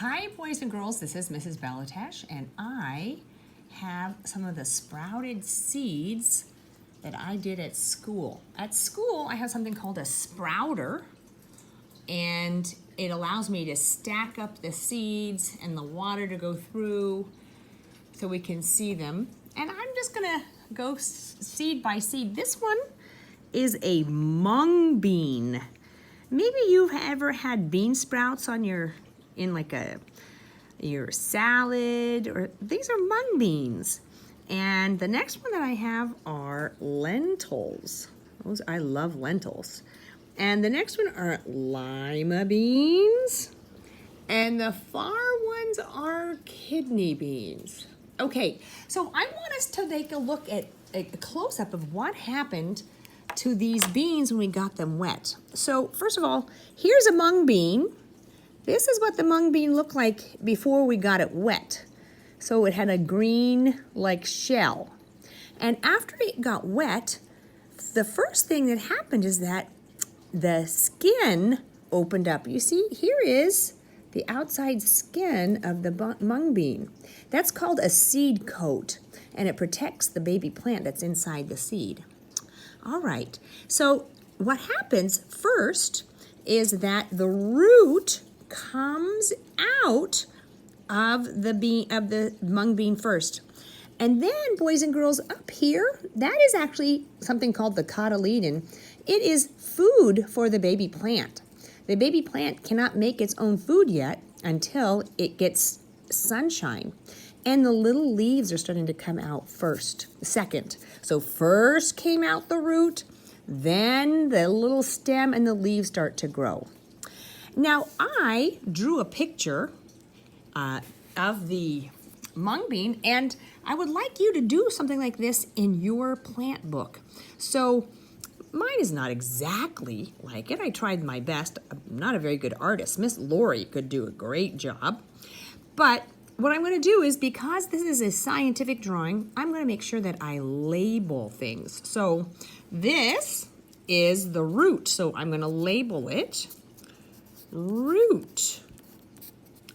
Hi, boys and girls. This is Mrs. Belatash, and I have some of the sprouted seeds that I did at school. At school, I have something called a sprouter, and it allows me to stack up the seeds and the water to go through so we can see them. And I'm just gonna go seed by seed. This one is a mung bean. Maybe you've ever had bean sprouts on your salad, or these are mung beans. And the next one that I have are lentils. I love lentils. And the next one are lima beans. And the far ones are kidney beans. Okay, so I want us to take a look at a close-up of what happened to these beans when we got them wet. So first of all, here's a mung bean. This is what the mung bean looked like before we got it wet. So it had a green like shell. And after it got wet, the first thing that happened is that the skin opened up. You see, here is the outside skin of the mung bean. That's called a seed coat, and it protects the baby plant that's inside the seed. All right, so what happens first is that the root comes out of the mung bean first. And then, boys and girls, up here, that is actually something called the cotyledon. It is food for the baby plant. The baby plant cannot make its own food yet until it gets sunshine. And the little leaves are starting to come out second. So first came out the root, then the little stem and the leaves start to grow. Now, I drew a picture of the mung bean, and I would like you to do something like this in your plant book. So mine is not exactly like it. I tried my best. I'm not a very good artist. Miss Lori could do a great job. But what I'm going to do is, because this is a scientific drawing, I'm going to make sure that I label things. So this is the root. So I'm going to label it root,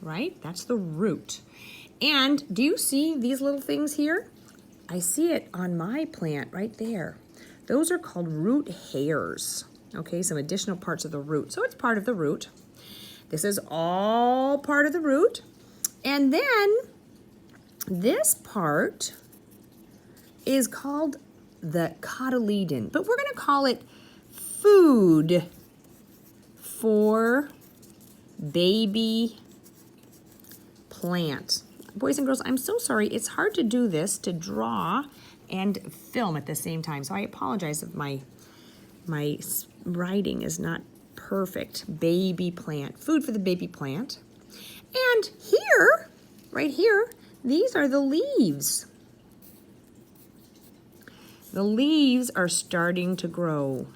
right? That's the root. And do you see these little things here? I see it on my plant right there. Those are called root hairs. Okay, some additional parts of the root. So it's part of the root. This is all part of the root. And then this part is called the cotyledon, but we're going to call it food for baby plant. Boys and girls, I'm so sorry. It's hard to do this, to draw and film at the same time. So I apologize if my writing is not perfect. Baby plant, food for the baby plant. And here, right here, these are the leaves. The leaves are starting to grow.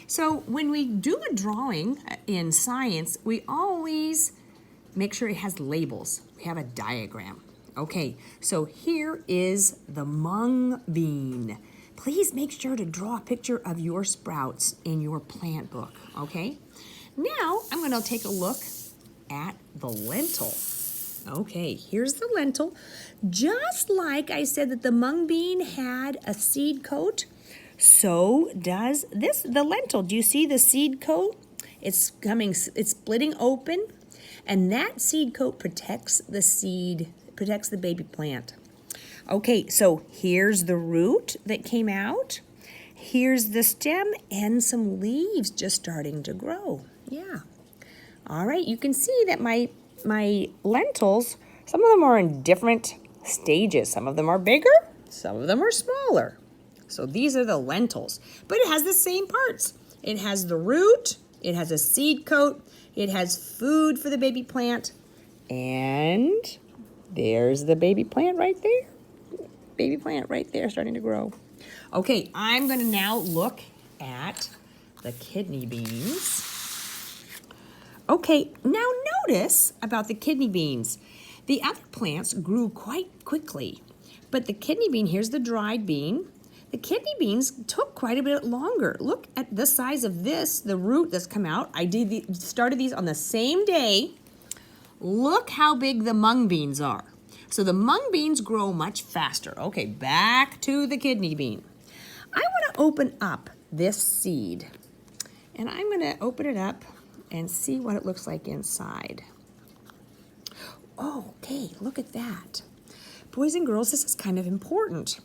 So when we do a drawing in science, we always make sure it has labels. We have a diagram. Okay, so here is the mung bean. Please make sure to draw a picture of your sprouts in your plant book, okay? Now I'm going to take a look at the lentil. Okay, here's the lentil. Just like I said that the mung bean had a seed coat, so does the lentil. Do you see the seed coat? It's splitting open, and that seed coat protects the baby plant. Okay, so here's the root that came out. Here's the stem and some leaves just starting to grow. Yeah. All right, you can see that my lentils, some of them are in different stages. Some of them are bigger, some of them are smaller. So these are the lentils, but it has the same parts. It has the root, it has a seed coat, it has food for the baby plant, and there's the baby plant right there. Baby plant right there starting to grow. Okay, I'm gonna now look at the kidney beans. Okay, now notice about the kidney beans. The other plants grew quite quickly, but the kidney bean, here's the dried bean. The kidney beans took quite a bit longer. Look at the size of this, the root that's come out. I started these on the same day look how big the mung beans are. So the mung beans grow much faster. Okay, back to the kidney bean. I want to open up this seed. And I'm going to open it up and see what it looks like inside. Oh, okay, look at that. Boys and girls, this is kind of important.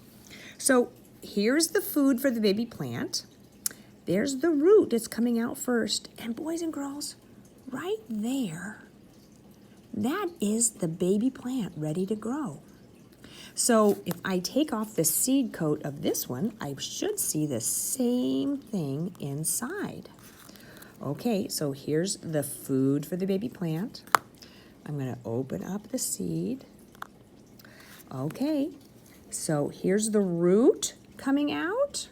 So here's the food for the baby plant. There's the root that's coming out first. And boys and girls, right there, that is the baby plant ready to grow. So if I take off the seed coat of this one, I should see the same thing inside. Okay, so here's the food for the baby plant. I'm going to open up the seed. Okay, so here's the root coming out.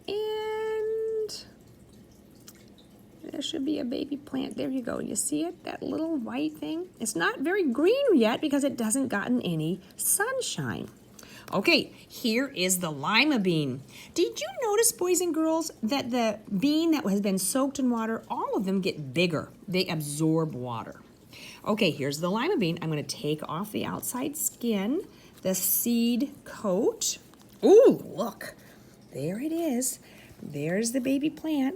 And there should be a baby plant. There you go. You see it? That little white thing? It's not very green yet because it hasn't gotten any sunshine. Okay, here is the lima bean. Did you notice, boys and girls, that the bean that has been soaked in water, all of them get bigger. They absorb water. Okay, here's the lima bean. I'm going to take off the outside skin, the seed coat. Ooh, look. There it is. There's the baby plant.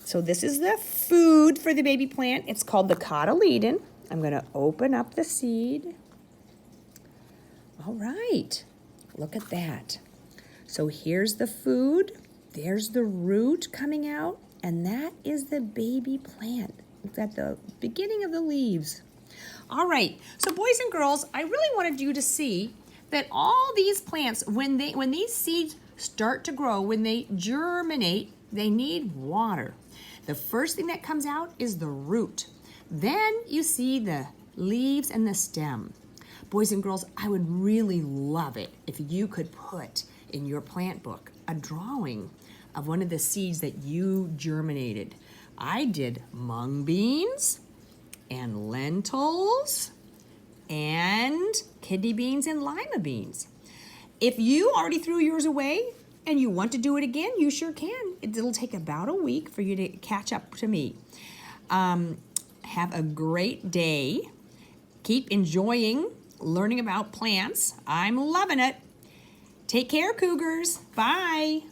So this is the food for the baby plant. It's called the cotyledon. I'm going to open up the seed. All right. Look at that. So here's the food. There's the root coming out. And that is the baby plant. It's at the beginning of the leaves. All right. So boys and girls, I really wanted you to see that all these plants, when these seeds start to grow, when they germinate, they need water. The first thing that comes out is the root. Then you see the leaves and the stem. Boys and girls, I would really love it if you could put in your plant book a drawing of one of the seeds that you germinated. I did mung beans and lentils and kidney beans and lima beans. If you already threw yours away and you want to do it again, you sure can. It'll take about a week for you to catch up to me. Have a great day. Keep enjoying learning about plants. I'm loving it. Take care, Cougars. Bye.